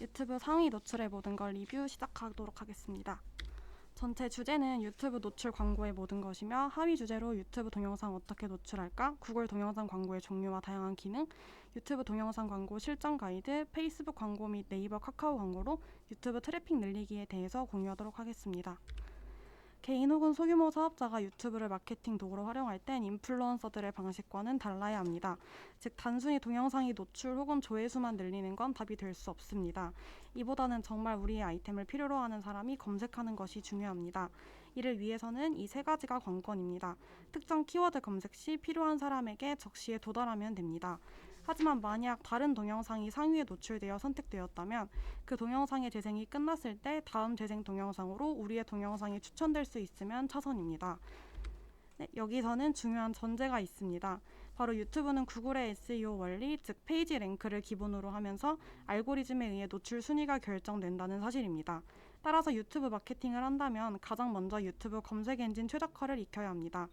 유튜브 상위 노출의 모든 걸 리뷰 시작하도록 하겠습니다. 전체 주제는 유튜브 노출 광고의 모든 것이며 하위 주제로 유튜브 동영상 어떻게 노출할까, 구글 동영상 광고의 종류와 다양한 기능, 유튜브 동영상 광고 실전 가이드, 페이스북 광고 및 네이버 카카오 광고로 유튜브 트래픽 늘리기에 대해서 공유하도록 하겠습니다. 개인 혹은 소규모 사업자가 유튜브를 마케팅 도구로 활용할 땐 인플루언서들의 방식과는 달라야 합니다. 즉 단순히 동영상이 노출 혹은 조회수만 늘리는 건 답이 될 수 없습니다. 이보다는 정말 우리의 아이템을 필요로 하는 사람이 검색하는 것이 중요합니다. 이를 위해서는 이 세 가지가 관건입니다. 특정 키워드 검색 시 필요한 사람에게 적시에 도달하면 됩니다. 하지만 만약 다른 동영상이 상위에 노출되어 선택되었다면 그 동영상의 재생이 끝났을 때 다음 재생 동영상으로 우리의 동영상이 추천될 수 있으면 차선입니다. 네, 여기서는 중요한 전제가 있습니다. 바로 유튜브는 구글의 SEO 원리, 즉 페이지 랭크를 기본으로 하면서 알고리즘에 의해 노출 순위가 결정된다는 사실입니다. 따라서 유튜브 마케팅을 한다면 가장 먼저 유튜브 검색 엔진 최적화를 익혀야 합니다.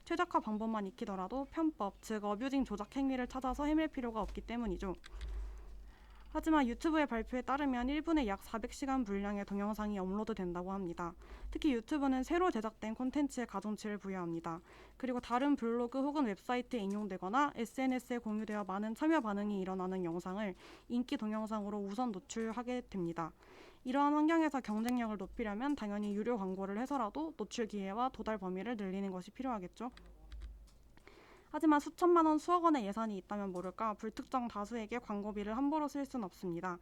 최적화 방법만 익히더라도 편법, 즉 어뷰징 조작 행위를 찾아서 헤맬 필요가 없기 때문이죠. 하지만 유튜브의 발표에 따르면 1분에 약 400시간 분량의 동영상이 업로드된다고 합니다. 특히 유튜브는 새로 제작된 콘텐츠에 가중치를 부여합니다. 그리고 다른 블로그 혹은 웹사이트에 인용되거나 SNS에 공유되어 많은 참여 반응이 일어나는 영상을 인기 동영상으로 우선 노출하게 됩니다. 이러한 환경에서 경쟁력을 높이려면 당연히 유료 광고를 해서라도 노출 기회와 도달 범위를 늘리는 것이 필요하겠죠. 하지만 수천만 원, 수억 원의 예산이 있다면 모를까 불특정 다수에게 광고비를 함부로 쓸 수는 없습니다.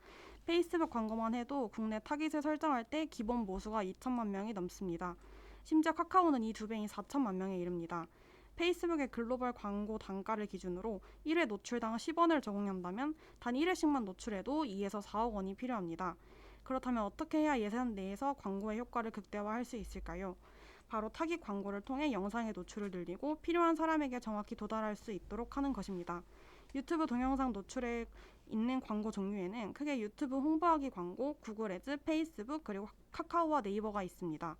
페이스북 광고만 해도 국내 타깃을 설정할 때 기본 모수가 2천만 명이 넘습니다. 심지어 카카오는 이 두 배인 4천만 명에 이릅니다. 페이스북의 글로벌 광고 단가를 기준으로 1회 노출당 10원을 적용한다면 단 1회씩만 노출해도 2에서 4억 원이 필요합니다. 그렇다면 어떻게 해야 예산 내에서 광고의 효과를 극대화할 수 있을까요? 바로 타깃 광고를 통해 영상의 노출을 늘리고 필요한 사람에게 정확히 도달할 수 있도록 하는 것입니다. 유튜브 동영상 노출에 있는 광고 종류에는 크게 유튜브 홍보하기 광고, 구글 애즈, 페이스북, 그리고 카카오와 네이버가 있습니다.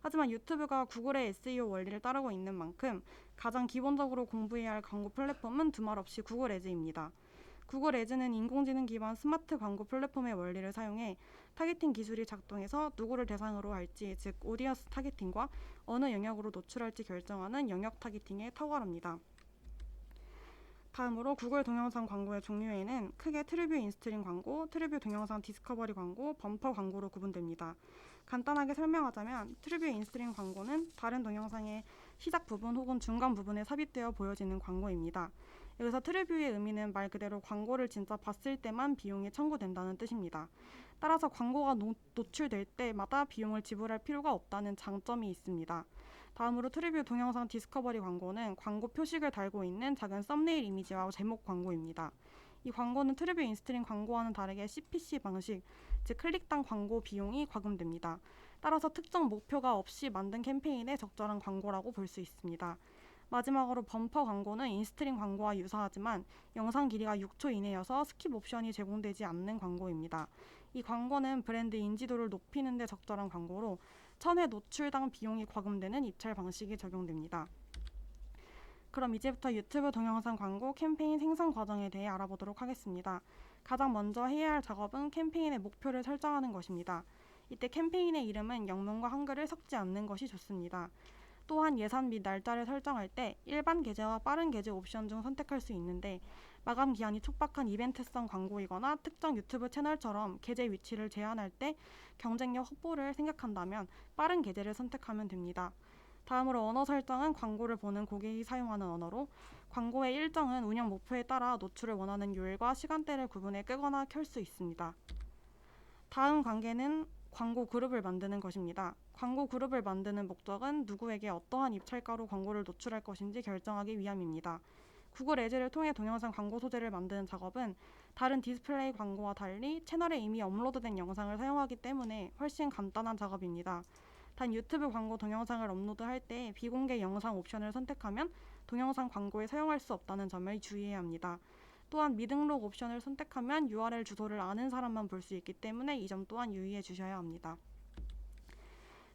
하지만 유튜브가 구글의 SEO 원리를 따르고 있는 만큼 가장 기본적으로 공부해야 할 광고 플랫폼은 두말 없이 구글 애즈입니다. 구글 애즈는 인공지능 기반 스마트 광고 플랫폼의 원리를 사용해 타겟팅 기술이 작동해서 누구를 대상으로 할지, 즉 오디언스 타겟팅과 어느 영역으로 노출할지 결정하는 영역 타겟팅에 탁월합니다. 다음으로 구글 동영상 광고의 종류에는 크게 트리뷰 인스트림 광고, 트리뷰 동영상 디스커버리 광고, 범퍼 광고로 구분됩니다. 간단하게 설명하자면 트리뷰 인스트림 광고는 다른 동영상의 시작 부분 혹은 중간 부분에 삽입되어 보여지는 광고입니다. 여기서 트리뷰의 의미는 말 그대로 광고를 진짜 봤을 때만 비용이 청구된다는 뜻입니다. 따라서 광고가 노출될 때마다 비용을 지불할 필요가 없다는 장점이 있습니다. 다음으로 트리뷰 동영상 디스커버리 광고는 광고 표식을 달고 있는 작은 썸네일 이미지와 제목 광고입니다. 이 광고는 트리뷰 인스트림 광고와는 다르게 CPC 방식, 즉 클릭당 광고 비용이 과금됩니다. 따라서 특정 목표가 없이 만든 캠페인에 적절한 광고라고 볼 수 있습니다. 마지막으로 범퍼 광고는 인스트림 광고와 유사하지만 영상 길이가 6초 이내여서 스킵 옵션이 제공되지 않는 광고입니다. 이 광고는 브랜드 인지도를 높이는 데 적절한 광고로 1000회 노출당 비용이 과금되는 입찰 방식이 적용됩니다. 그럼 이제부터 유튜브 동영상 광고 캠페인 생산 과정에 대해 알아보도록 하겠습니다. 가장 먼저 해야 할 작업은 캠페인의 목표를 설정하는 것입니다. 이때 캠페인의 이름은 영문과 한글을 섞지 않는 것이 좋습니다. 또한 예산 및 날짜를 설정할 때 일반 게재와 빠른 게재 옵션 중 선택할 수 있는데 마감 기한이 촉박한 이벤트성 광고이거나 특정 유튜브 채널처럼 게재 위치를 제한할 때 경쟁력 확보를 생각한다면 빠른 게재를 선택하면 됩니다. 다음으로 언어 설정은 광고를 보는 고객이 사용하는 언어로 광고의 일정은 운영 목표에 따라 노출을 원하는 요일과 시간대를 구분해 끄거나 켤 수 있습니다. 다음 관계는 광고 그룹을 만드는 것입니다. 광고 그룹을 만드는 목적은 누구에게 어떠한 입찰가로 광고를 노출할 것인지 결정하기 위함입니다. 구글 애즈를 통해 동영상 광고 소재를 만드는 작업은 다른 디스플레이 광고와 달리 채널에 이미 업로드된 영상을 사용하기 때문에 훨씬 간단한 작업입니다. 단 유튜브 광고 동영상을 업로드할 때 비공개 영상 옵션을 선택하면 동영상 광고에 사용할 수 없다는 점을 주의해야 합니다. 또한 미등록 옵션을 선택하면 URL 주소를 아는 사람만 볼 수 있기 때문에 이 점 또한 유의해 주셔야 합니다.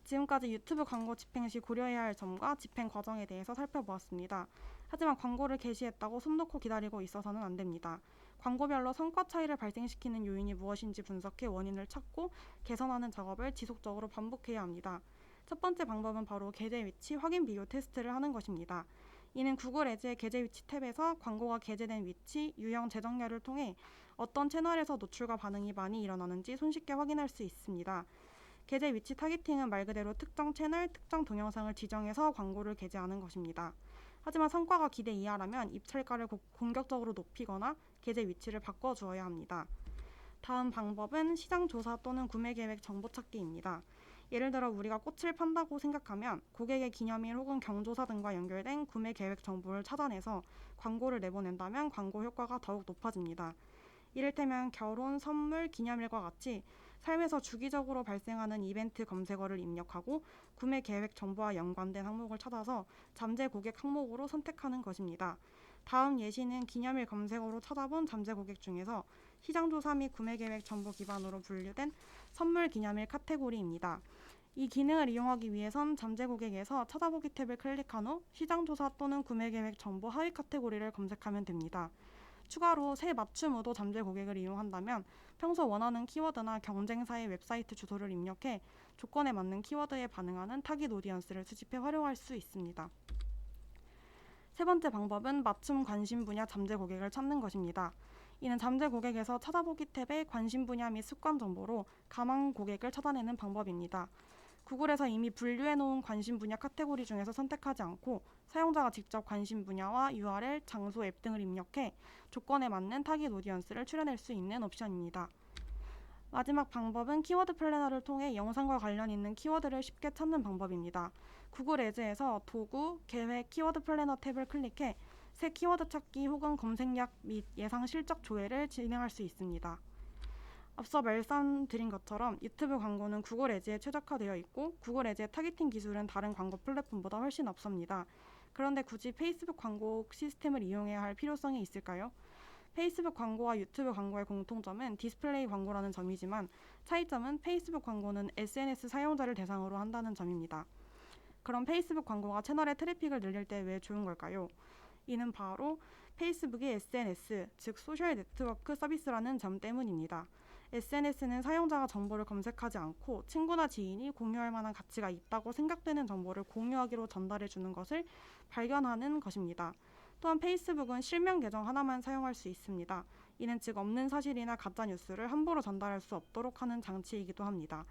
지금까지 유튜브 광고 집행 시 고려해야 할 점과 집행 과정에 대해서 살펴보았습니다. 하지만 광고를 게시했다고 손 놓고 기다리고 있어서는 안 됩니다. 광고별로 성과 차이를 발생시키는 요인이 무엇인지 분석해 원인을 찾고 개선하는 작업을 지속적으로 반복해야 합니다. 첫 번째 방법은 바로 게재 위치 확인 비교 테스트를 하는 것입니다. 이는 구글 애즈의 게재 위치 탭에서 광고가 게재된 위치, 유형 재정렬을 통해 어떤 채널에서 노출과 반응이 많이 일어나는지 손쉽게 확인할 수 있습니다. 게재 위치 타겟팅은 말 그대로 특정 채널, 특정 동영상을 지정해서 광고를 게재하는 것입니다. 하지만 성과가 기대 이하라면 입찰가를 공격적으로 높이거나 게재 위치를 바꿔주어야 합니다. 다음 방법은 시장 조사 또는 구매 계획 정보 찾기입니다. 예를 들어 우리가 꽃을 판다고 생각하면 고객의 기념일 혹은 경조사 등과 연결된 구매 계획 정보를 찾아내서 광고를 내보낸다면 광고 효과가 더욱 높아집니다. 이를테면 결혼, 선물, 기념일과 같이 삶에서 주기적으로 발생하는 이벤트 검색어를 입력하고 구매 계획 정보와 연관된 항목을 찾아서 잠재 고객 항목으로 선택하는 것입니다. 다음 예시는 기념일 검색어로 찾아본 잠재 고객 중에서 시장조사 및 구매 계획 정보 기반으로 분류된 선물 기념일 카테고리입니다. 이 기능을 이용하기 위해선 잠재 고객에서 찾아보기 탭을 클릭한 후 시장조사 또는 구매 계획 정보 하위 카테고리를 검색하면 됩니다. 추가로 새 맞춤 의도 잠재 고객을 이용한다면 평소 원하는 키워드나 경쟁사의 웹사이트 주소를 입력해 조건에 맞는 키워드에 반응하는 타깃 오디언스를 수집해 활용할 수 있습니다. 세 번째 방법은 맞춤 관심 분야 잠재 고객을 찾는 것입니다. 이는 잠재 고객에서 찾아보기 탭의 관심 분야 및 습관 정보로 가망 고객을 찾아내는 방법입니다. 구글에서 이미 분류해놓은 관심 분야 카테고리 중에서 선택하지 않고 사용자가 직접 관심 분야와 URL, 장소, 앱 등을 입력해 조건에 맞는 타깃 오디언스를 추려낼 수 있는 옵션입니다. 마지막 방법은 키워드 플래너를 통해 영상과 관련 있는 키워드를 쉽게 찾는 방법입니다. 구글 애즈에서 도구, 계획, 키워드 플래너 탭을 클릭해 새 키워드 찾기 혹은 검색약 및 예상 실적 조회를 진행할 수 있습니다. 앞서 말씀드린 것처럼 유튜브 광고는 구글 애즈에 최적화되어 있고 구글 애즈의 타겟팅 기술은 다른 광고 플랫폼보다 훨씬 앞섭니다. 그런데 굳이 페이스북 광고 시스템을 이용해야 할 필요성이 있을까요? 페이스북 광고와 유튜브 광고의 공통점은 디스플레이 광고라는 점이지만 차이점은 페이스북 광고는 SNS 사용자를 대상으로 한다는 점입니다. 그럼 페이스북 광고가 채널의 트래픽을 늘릴 때 왜 좋은 걸까요? 이는 바로 페이스북이 SNS, 즉 소셜 네트워크 서비스라는 점 때문입니다. SNS는 사용자가 정보를 검색하지 않고 친구나 지인이 공유할 만한 가치가 있다고 생각되는 정보를 공유하기로 전달해 주는 것을 발견하는 것입니다. 또한 페이스북은 실명 계정 하나만 사용할 수 있습니다. 이는 즉 없는 사실이나 가짜 뉴스를 함부로 전달할 수 없도록 하는 장치이기도 합니다.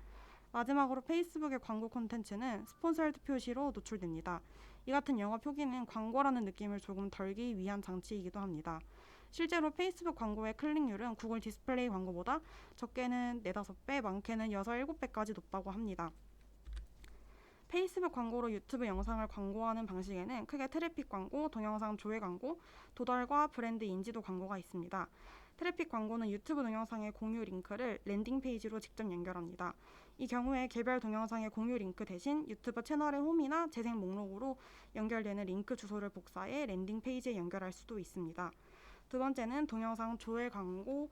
마지막으로 페이스북의 광고 콘텐츠는 스폰서드 표시로 노출됩니다. 이 같은 영어 표기는 광고라는 느낌을 조금 덜기 위한 장치이기도 합니다. 실제로 페이스북 광고의 클릭률은 구글 디스플레이 광고보다 적게는 4-5배, 많게는 6-7배까지 높다고 합니다. 페이스북 광고로 유튜브 영상을 광고하는 방식에는 크게 트래픽 광고, 동영상 조회 광고, 도달과 브랜드 인지도 광고가 있습니다. 트래픽 광고는 유튜브 동영상의 공유 링크를 랜딩 페이지로 직접 연결합니다. 이 경우에 개별 동영상의 공유 링크 대신 유튜브 채널의 홈이나 재생 목록으로 연결되는 링크 주소를 복사해 랜딩 페이지에 연결할 수도 있습니다. 두 번째는 동영상 조회 광고인데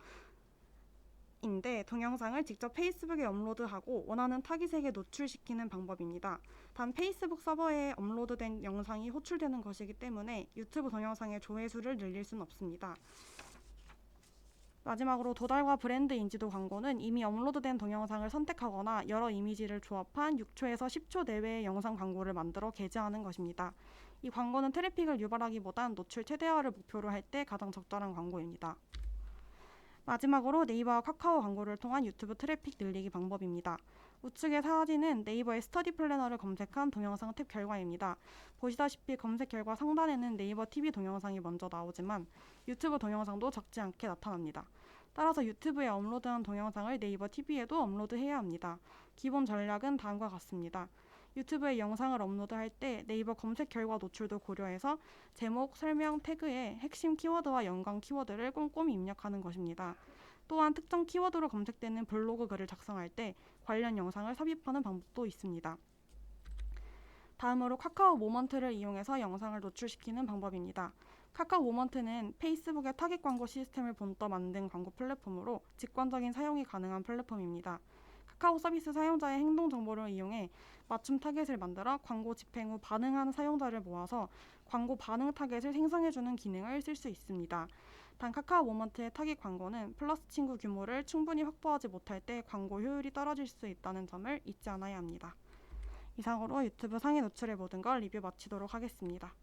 동영상을 직접 페이스북에 업로드하고 원하는 타깃에게 노출시키는 방법입니다. 단 페이스북 서버에 업로드된 영상이 호출되는 것이기 때문에 유튜브 동영상의 조회수를 늘릴 수는 없습니다. 마지막으로 도달과 브랜드 인지도 광고는 이미 업로드된 동영상을 선택하거나 여러 이미지를 조합한 6초에서 10초 내외의 영상 광고를 만들어 게재하는 것입니다. 이 광고는 트래픽을 유발하기보단 노출 최대화를 목표로 할 때 가장 적절한 광고입니다. 마지막으로 네이버와 카카오 광고를 통한 유튜브 트래픽 늘리기 방법입니다. 우측의 사진은 네이버의 스터디 플래너를 검색한 동영상 탭 결과입니다. 보시다시피 검색 결과 상단에는 네이버 TV 동영상이 먼저 나오지만 유튜브 동영상도 적지 않게 나타납니다. 따라서 유튜브에 업로드한 동영상을 네이버 TV에도 업로드해야 합니다. 기본 전략은 다음과 같습니다. 유튜브에 영상을 업로드할 때 네이버 검색 결과 노출도 고려해서 제목, 설명, 태그에 핵심 키워드와 연관 키워드를 꼼꼼히 입력하는 것입니다. 또한 특정 키워드로 검색되는 블로그 글을 작성할 때 관련 영상을 삽입하는 방법도 있습니다. 다음으로 카카오 모먼트를 이용해서 영상을 노출시키는 방법입니다. 카카오 모먼트는 페이스북의 타깃 광고 시스템을 본떠 만든 광고 플랫폼으로 직관적인 사용이 가능한 플랫폼입니다. 카카오 서비스 사용자의 행동 정보를 이용해 맞춤 타겟을 만들어 광고 집행 후 반응하는 사용자를 모아서 광고 반응 타겟을 생성해주는 기능을 쓸 수 있습니다. 단 카카오 모먼트의 타깃 광고는 플러스 친구 규모를 충분히 확보하지 못할 때 광고 효율이 떨어질 수 있다는 점을 잊지 않아야 합니다. 이상으로 유튜브 상위 노출의 모든 걸 리뷰 마치도록 하겠습니다.